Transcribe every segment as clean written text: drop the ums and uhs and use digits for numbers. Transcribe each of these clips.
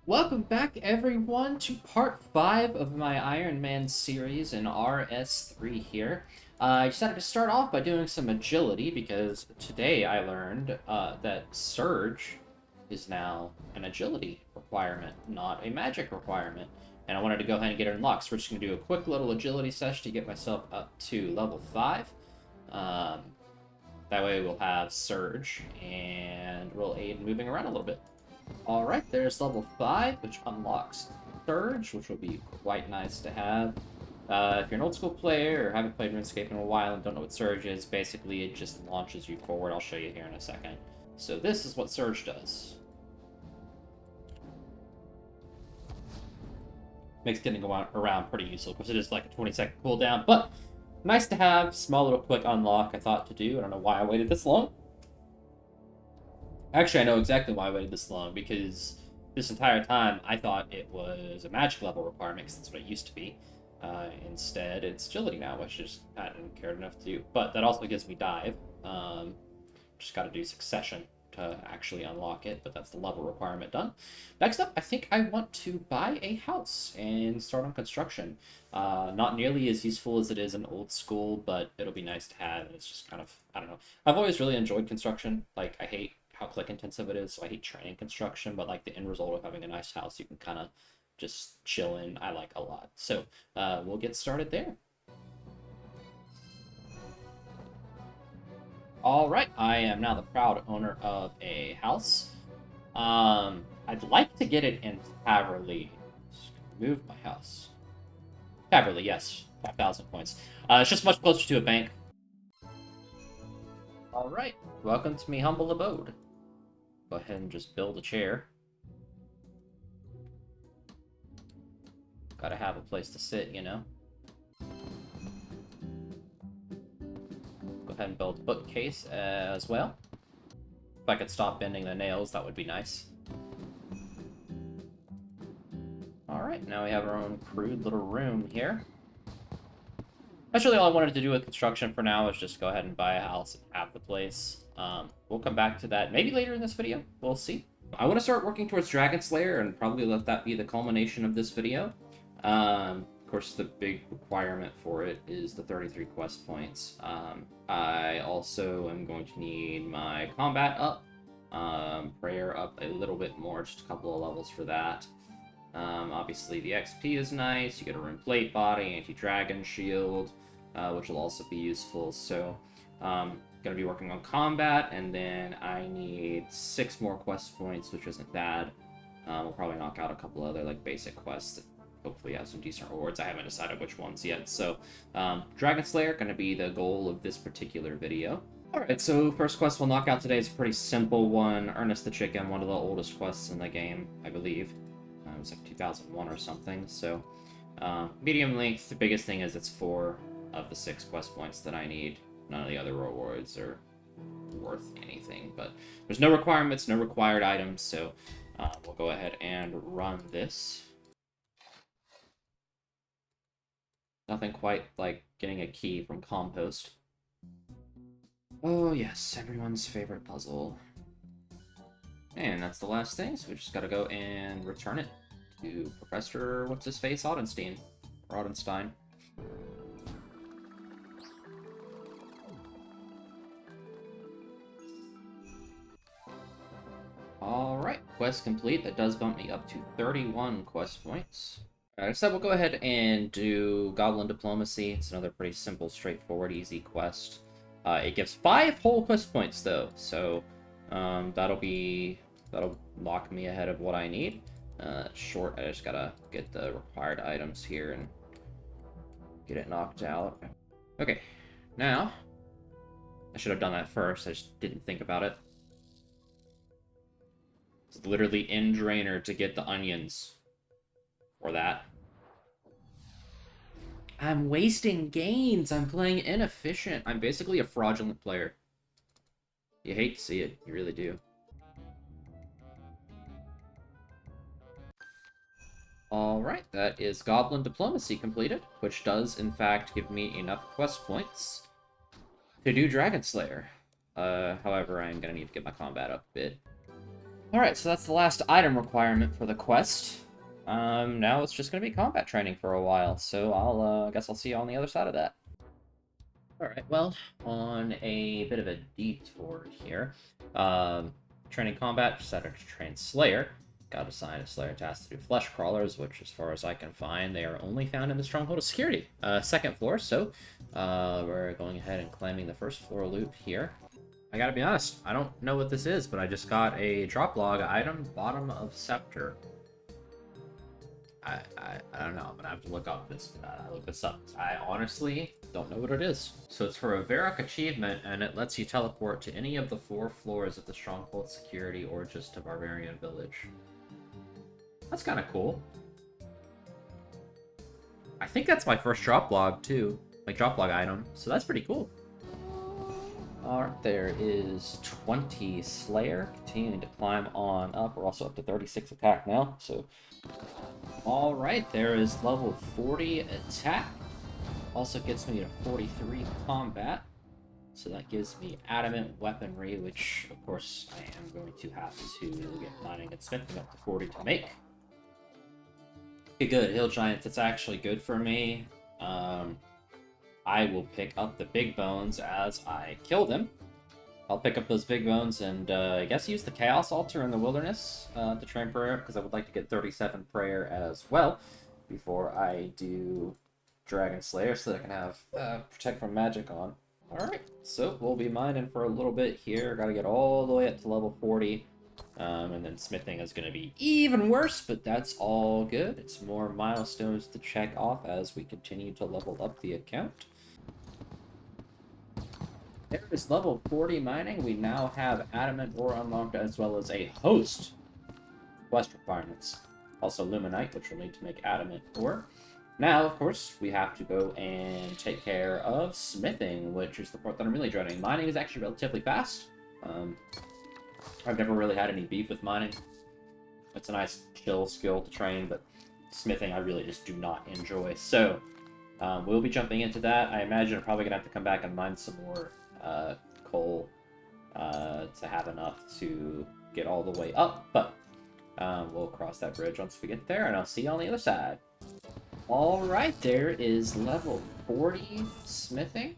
Welcome back, everyone, to part 5 of my Ironman series in RS3 here. I decided to start off by doing some agility because today I learned that Surge is now an agility requirement, not a magic requirement. And I wanted to go ahead and get it unlocked. So we're just going to do a quick little agility session to get myself up to level 5. Um, that way we'll have Surge and we'll aid in moving around a little bit. Alright, there's level 5, which unlocks Surge, which will be quite nice to have. If you're an old school player or haven't played RuneScape in a while and don't know what Surge is, basically it just launches you forward. I'll show you here in a second. So this is what Surge does. Makes getting around pretty useful, because it is like a 20-second cooldown, but nice to have. Small little quick unlock I thought to do. I don't know why I waited this long. Actually, I know exactly why I waited this long, because this entire time I thought it was a magic level requirement, because that's what it used to be. Instead, it's agility now, which I just hadn't cared enough to do. But that also gives me dive. Just got to do succession to actually unlock it, but that's the level requirement done. Next up, I think I want to buy a house and start on construction. Not nearly as useful as it is in old school, but it'll be nice to have. It's just kind of, I don't know. I've always really enjoyed construction. Like, I hate how click intensive it is, so I hate training construction, but like the end result of having a nice house you can kind of just chill in, I like a lot. So we'll get started there. All right, I am now the proud owner of a house. I'd like to get it in Taverley. Move my house. Taverley, yes, 5,000 points. It's just much closer to a bank. All right, welcome to me humble abode. Go ahead and just build a chair. Gotta have a place to sit, you know. Go ahead and build a bookcase as well. If I could stop bending the nails, that would be nice. Alright, now we have our own crude little room here. That's really all I wanted to do with construction for now, is just go ahead and buy a house and have the place. We'll come back to that maybe later in this video. We'll see. I want to start working towards Dragon Slayer and probably let that be the culmination of this video. Of course, the big requirement for it is the 33 quest points. I also am going to need my combat up, prayer up a little bit more, just a couple of levels for that. Obviously, the XP is nice. You get a rune plate body, anti-dragon shield, which will also be useful. So, going to be working on combat, and then I need 6 more quest points, which isn't bad. We'll probably knock out a couple other like basic quests that hopefully have some decent rewards. I haven't decided which ones yet. So, Dragon Slayer going to be the goal of this particular video. Alright, so first quest we'll knock out today is a pretty simple one. Ernest the Chicken, one of the oldest quests in the game, I believe. It was like 2001 or something. So, medium length. The biggest thing is it's 4 of the 6 quest points that I need. None of the other rewards are worth anything, but there's no requirements, no required items, so we'll go ahead and run this. Nothing quite like getting a key from Compost. Oh yes, everyone's favorite puzzle. And that's the last thing, so we just gotta go and return it to Professor What's-His-Face Audenstein. Or Audenstein. Alright, quest complete. That does bump me up to 31 quest points. Alright, so we'll go ahead and do Goblin Diplomacy. It's another pretty simple, straightforward, easy quest. It gives 5 whole quest points, though, so that'll lock me ahead of what I need. Short, I just gotta get the required items here and get it knocked out. Okay, now, I should have done that first, I just didn't think about it. It's literally in Drainer to get the onions for that. I'm wasting gains. I'm playing inefficient. I'm basically a fraudulent player. You hate to see it. You really do. Alright, that is Goblin Diplomacy completed, which does, in fact, give me enough quest points to do Dragon Slayer. However, I'm gonna need to get my combat up a bit. Alright, so that's the last item requirement for the quest. Now it's just going to be combat training for a while, so I guess I'll see you on the other side of that. Alright, well, on a bit of a detour here, training combat, decided to train Slayer. Got assigned a Slayer task to do flesh crawlers, which, as far as I can find, they are only found in the Stronghold of Security, second floor, so we're going ahead and claiming the first floor loot here. I gotta be honest, I don't know what this is, but I just got a drop log item, bottom of scepter. I don't know. I'm gonna have to look this up. I honestly don't know what it is. So it's for a Varrock achievement, and it lets you teleport to any of the 4 floors of the Stronghold Security or just to Barbarian Village. That's kind of cool. I think that's my first drop log too, like drop log item. So that's pretty cool. Alright, there is 20 Slayer, continuing to climb on up. We're also up to 36 attack now, so... Alright, there is level 40 attack. Also gets me to 43 combat. So that gives me adamant weaponry, which, of course, I am going to have to get mining and smithing up to 40 to make. Okay, good. Hill Giants, that's actually good for me. I will pick up the big bones as I kill them. I'll pick up those big bones and I guess use the Chaos Altar in the Wilderness to train prayer, because I would like to get 37 prayer as well before I do Dragon Slayer, so that I can have Protect from Magic on. Alright, so we'll be mining for a little bit here. Gotta get all the way up to level 40. And then smithing is going to be even worse, but that's all good. It's more milestones to check off as we continue to level up the account. There is level 40 mining. We now have adamant ore unlocked, as well as a host of quest requirements. Also Luminite, which we'll need to make adamant ore. Now, of course, we have to go and take care of smithing, which is the part that I'm really dreading. Mining is actually relatively fast. I've never really had any beef with mining. It's a nice, chill skill to train, but smithing I really just do not enjoy. So, we'll be jumping into that. I imagine I'm probably going to have to come back and mine some more coal to have enough to get all the way up, but we'll cross that bridge once we get there, and I'll see you on the other side. Alright, there is level 40 smithing.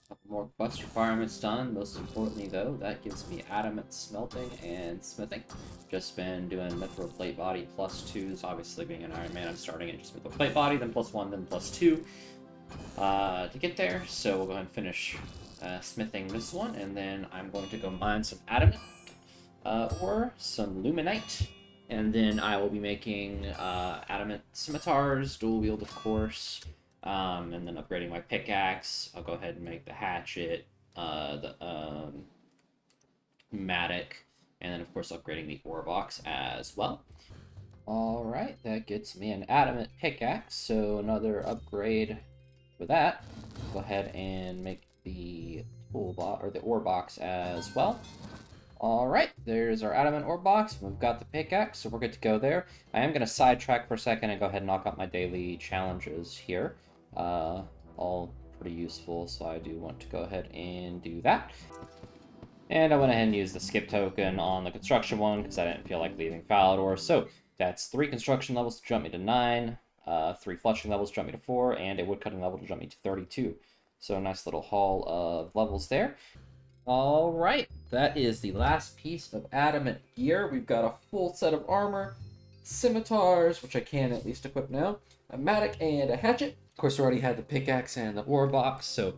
Couple more quest requirements done. Most importantly, though, that gives me adamant smelting and smithing. Just been doing mithril plate body +2s. Obviously, being an Ironman, I'm starting at just mithril plate body, then +1, then +2 to get there. So we'll go ahead and finish smithing this one, and then I'm going to go mine some adamant or some luminite, and then I will be making adamant scimitars, dual wield, of course. And then upgrading my pickaxe. I'll go ahead and make the hatchet, the mattock, and then of course upgrading the ore box as well. Alright, that gets me an adamant pickaxe, so another upgrade for that. Go ahead and make the toolbox, or the ore box as well. Alright, there's our adamant ore box. We've got the pickaxe, so we're good to go there. I am going to sidetrack for a second and go ahead and knock out my daily challenges here. All pretty useful, so I do want to go ahead and do that. And I went ahead and used the skip token on the construction one because I didn't feel like leaving Falador. So that's 3 construction levels to jump me to 9, 3 fletching levels to jump me to 4, and a woodcutting level to jump me to 32. So a nice little haul of levels there. Alright, that is the last piece of adamant gear. We've got a full set of armor, scimitars, which I can at least equip now, a mattock, and a hatchet. Of course, we already had the pickaxe and the ore box, so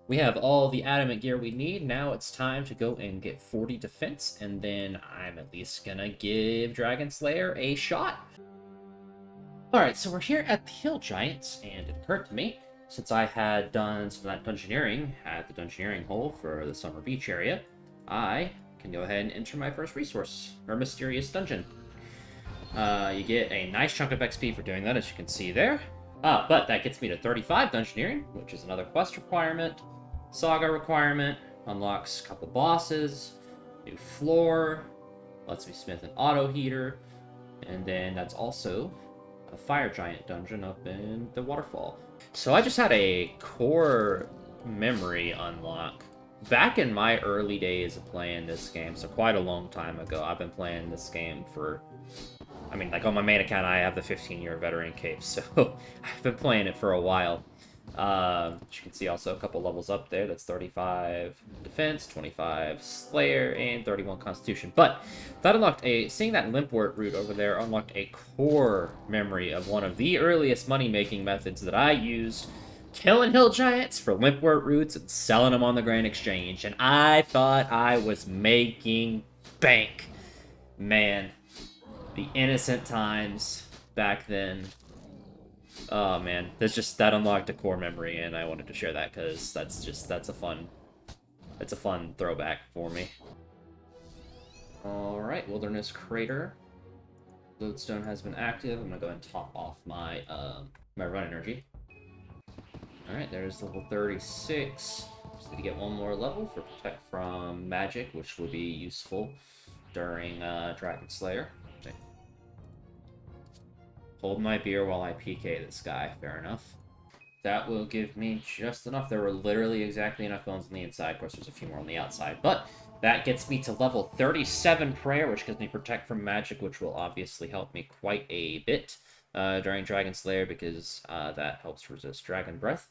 we have all the adamant gear we need. Now it's time to go and get 40 defense, and then I'm at least gonna give Dragon Slayer a shot. Alright, so we're here at the Hill Giants, and it occurred to me, since I had done some of that dungeoneering at the dungeoneering hole for the Summer Beach area, I can go ahead and enter my first resource, or mysterious dungeon. You get a nice chunk of XP for doing that, as you can see there. But that gets me to 35 dungeoneering, which is another quest requirement, saga requirement, unlocks a couple bosses, new floor, lets me smith an auto heater, and then that's also a fire giant dungeon up in the waterfall. So I just had a core memory unlock back in my early days of playing this game, so quite a long time ago, I've been playing this game for... I mean, like, on my main account, I have the 15-year veteran cape, so I've been playing it for a while. As you can see, also a couple levels up there. That's 35 defense, 25 slayer, and 31 constitution. But that unlocked seeing that limpwort root over there unlocked a core memory of one of the earliest money-making methods that I used, killing hill giants for limpwort roots and selling them on the Grand Exchange. And I thought I was making bank. Man, the innocent times back then. Oh man, that unlocked a core memory, and I wanted to share that because that's a fun throwback for me. All right, Wilderness Crater. Lodestone has been active. I'm gonna go ahead and top off my my run energy. All right, there's level 36. Just need to get one more level for protect from magic, which will be useful during Dragon Slayer. Hold my beer while I PK this guy. Fair enough. That will give me just enough. There were literally exactly enough bones on the inside. Of course, there's a few more on the outside. But that gets me to level 37 prayer, which gives me protect from magic, which will obviously help me quite a bit during Dragon Slayer, because that helps resist Dragon Breath.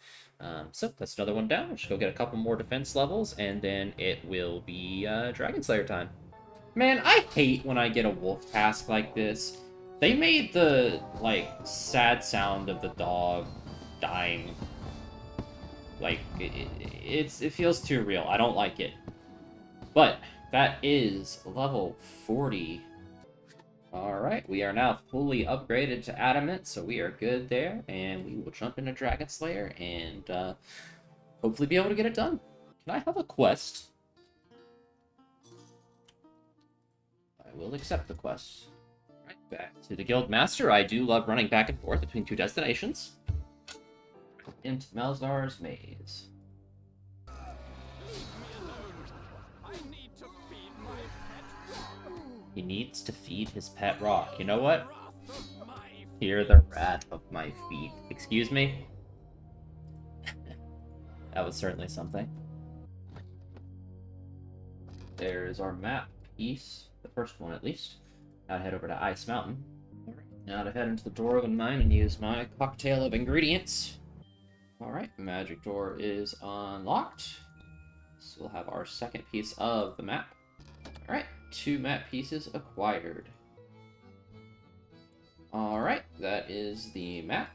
So that's another one down. We'll just go get a couple more defense levels, and then it will be Dragon Slayer time. Man, I hate when I get a wolf task like this. They made the, like, sad sound of the dog dying. Like, it feels too real. I don't like it. But that is level 40. Alright, we are now fully upgraded to Adamant, so we are good there. And we will jump into Dragon Slayer and hopefully be able to get it done. Can I have a quest? I will accept the quest. Right, back to the Guild Master. I do love running back and forth between two destinations. Into Malzar's Maze. He needs to feed his pet rock. You know what? Hear the wrath of my feet. Excuse me? That was certainly something. There's our map piece. The first one, at least. Now to head over to Ice Mountain. Alright, now to head into the Dwarven Mine and use my cocktail of ingredients. Alright, magic door is unlocked. So we'll have our second piece of the map. Alright, 2 map pieces acquired. Alright, that is the map.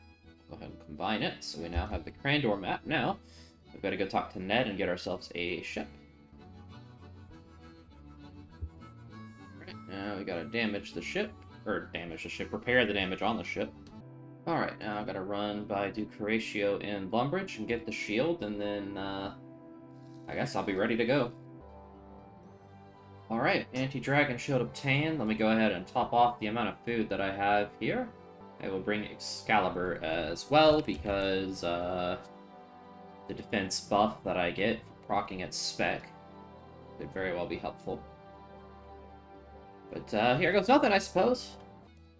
Go ahead and combine it. So we now have the Crandor map. Now, we've got to go talk to Ned and get ourselves a ship. Now we gotta damage the ship, repair the damage on the ship. Alright, now I've gotta run by Duke Horatio in Lumbridge and get the shield, and then, I guess I'll be ready to go. Alright, anti-dragon shield obtained. Let me go ahead and top off the amount of food that I have here. I will bring Excalibur as well, because, the defense buff that I get for proccing its spec could very well be helpful. But, here goes nothing, I suppose.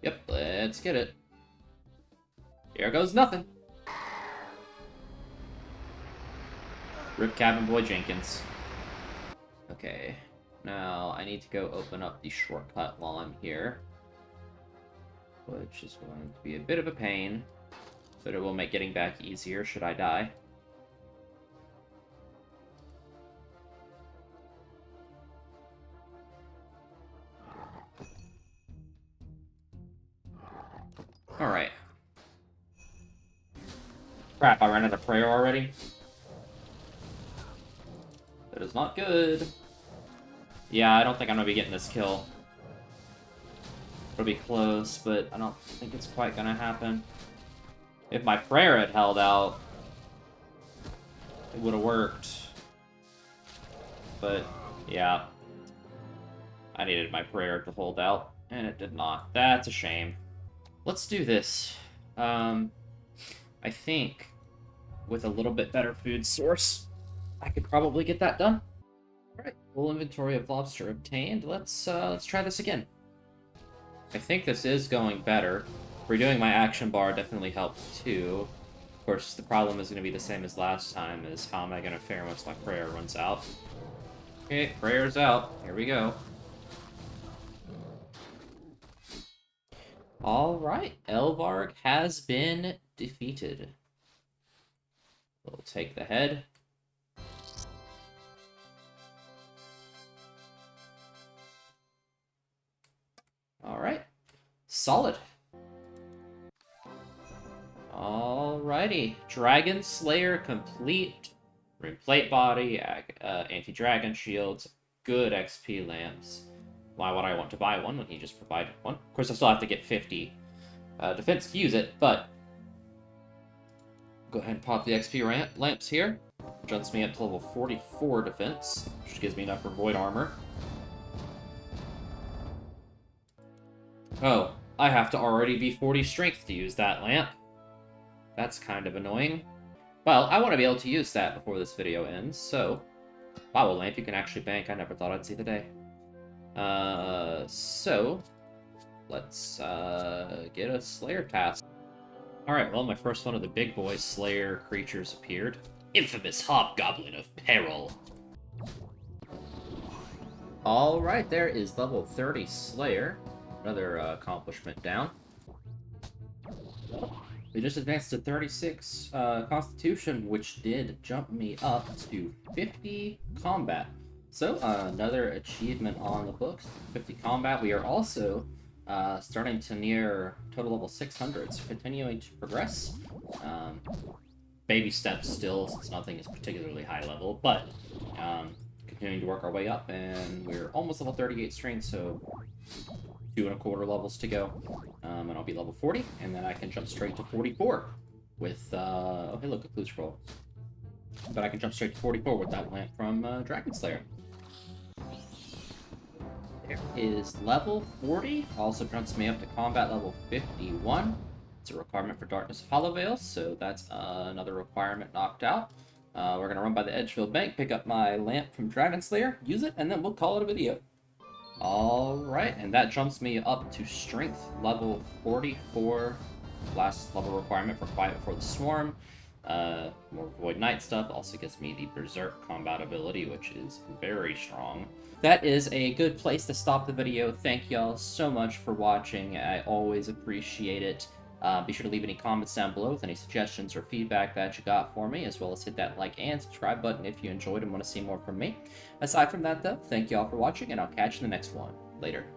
Yep, let's get it. Here goes nothing. Rip Cabin Boy Jenkins. Okay, now I need to go open up the shortcut while I'm here, which is going to be a bit of a pain, but it will make getting back easier should I die. Alright. Crap, I ran out of prayer already. That is not good. Yeah, I don't think I'm gonna be getting this kill. It'll be close, but I don't think it's quite gonna happen. If my prayer had held out, it would have worked. But, yeah. I needed my prayer to hold out, and it did not. That's a shame. Let's do this. I think with a little bit better food source, I could probably get that done. Alright, full inventory of lobster obtained. Let's try this again. I think this is going better. Redoing my action bar definitely helped too. Of course, the problem is going to be the same as last time, is how am I going to fare once my prayer runs out? Okay, prayer's out. Here we go. Alright, Elvarg has been defeated. We'll take the head. Alright. Solid. Alrighty. Dragon Slayer complete. Rune plate body, anti-dragon shields, good XP lamps. Why would I want to buy one when he just provided one? Of course, I still have to get 50 defense to use it, but go ahead and pop the XP lamps here. Jumps me up to level 44 defense, which gives me enough for void armor. Oh, I have to already be 40 strength to use that lamp. That's kind of annoying. Well, I want to be able to use that before this video ends, so... Wow, a lamp you can actually bank. I never thought I'd see the day. So... Let's, get a Slayer task. Alright, well, my first one of the big boy Slayer creatures appeared. Infamous Hobgoblin of Peril. Alright, there is level 30 Slayer. Another accomplishment down. We just advanced to 36 Constitution, which did jump me up to 50 Combat. So, another achievement on the books. 50 Combat. We are also starting to near total level 600, so continuing to progress. Baby steps still, since nothing is particularly high level, but continuing to work our way up, and we're almost level 38 strength, so 2.25 levels to go, and I'll be level 40, and then I can jump straight to 44 with, oh hey look, a clue scroll. But I can jump straight to 44 with that lamp from Dragon Slayer. There is level 40, also jumps me up to combat level 51. It's a requirement for Darkness of Hollow Veil, so that's another requirement knocked out. We're going to run by the Edgefield Bank, pick up my lamp from Dragon Slayer, use it, and then we'll call it a video. Alright, and that jumps me up to Strength level 44. Last level requirement for Quiet Before the Swarm. More Void Knight stuff. Also gives me the Berserk combat ability, which is very strong. That is a good place to stop the video. Thank y'all so much for watching. I always appreciate it. Be sure to leave any comments down below with any suggestions or feedback that you got for me, as well as hit that like and subscribe button if you enjoyed and want to see more from me. Aside from that, though, thank you all for watching, and I'll catch you in the next one. Later.